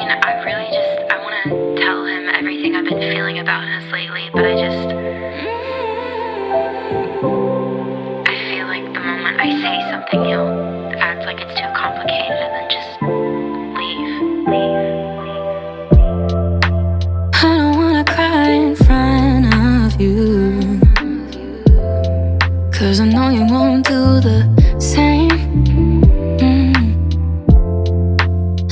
mean, I want to tell him everything I've been feeling about us lately, but I feel like the moment I say something, he'll act like it's too complicated and then just leave. I don't wanna cry in front of you, 'cause I know you won't do the same.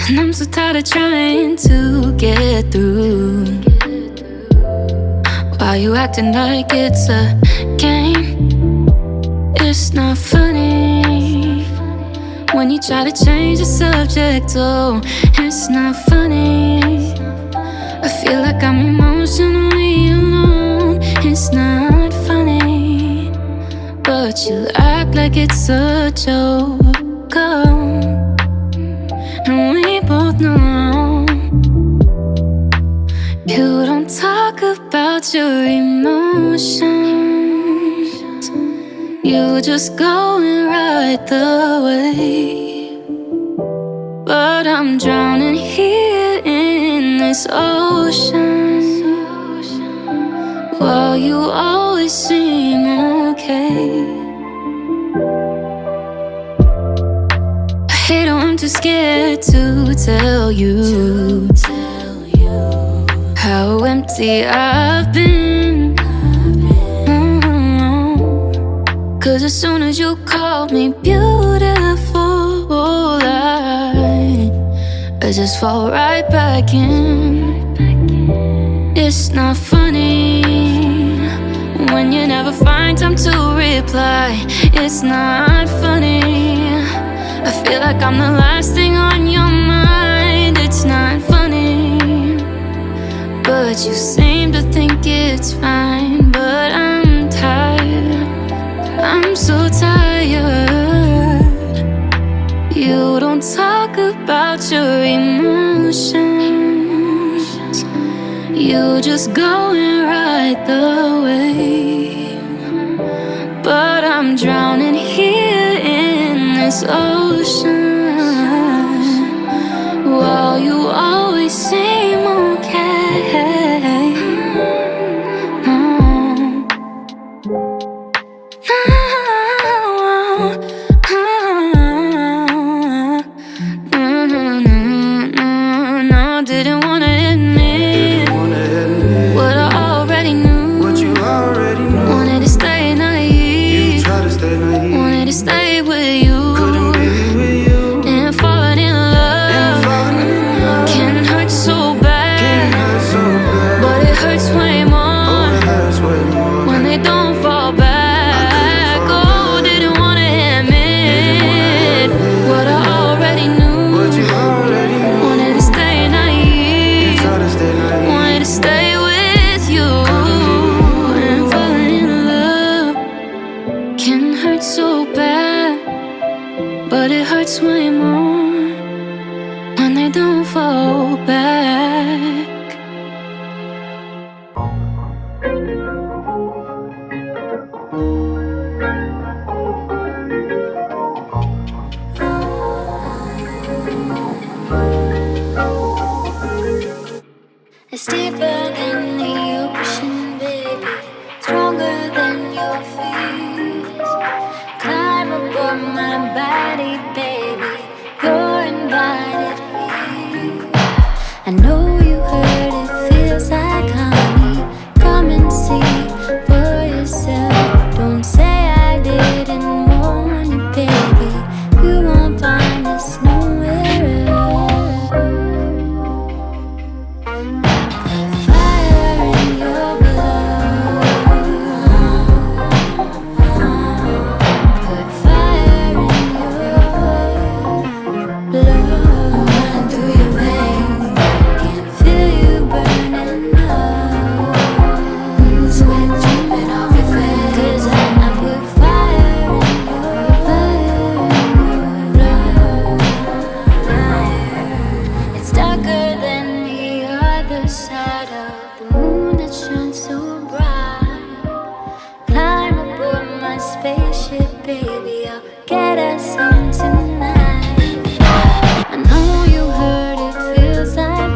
And I'm so tired of trying to get through while you acting like it's a game. It's not funny when you try to change the subject. Oh, it's not funny. I feel like I'm emotionally alone. It's not funny, but you act like it's a joke. Oh, and we both know you don't talk about your emotions. You just go and ride the wave, but I'm drowning here in this ocean while you always seem okay. I hate how I'm too scared to tell you how empty I've been. 'Cause as soon as you call me beautiful, I just fall right back in. It's not funny when you never find time to reply. It's not funny. I feel like I'm the last thing on your mind. It's not funny, but you seem to think it's fine. But I'm tired, I'm so tired. You don't talk about your emotions. You just go and ride the wave, but I'm drowning here in this ocean while you always seem okay. No, didn't wanna admit what I already knew. Wanted to stay naive. Wanted to stay with you. And falling in love can hurt so bad, but it hurts way more when they don't fall back. Oh, didn't wanna admit what I already knew. Wanted to stay naive. Wanted to stay with you. And falling in love can hurt so bad, but it hurts way more when they don't fall back. It's deeper than the ocean, baby, stronger than your fears. Climb aboard my body, baby, you're invited here. I know you heard it feels like honey. Come and see for yourself. Don't say I didn't warn you, baby. You won't find this nowhere else. Put fire in your blood. Put fire in your blood. Run through your veins. Can feel you burning up. Sweat dripping off your face. 'Cause I put fire in your blood. It's darker than the other side of the moon that shines so bright. Climb aboard my spaceship, baby, I'll get us home tonight. I know you heard it feels like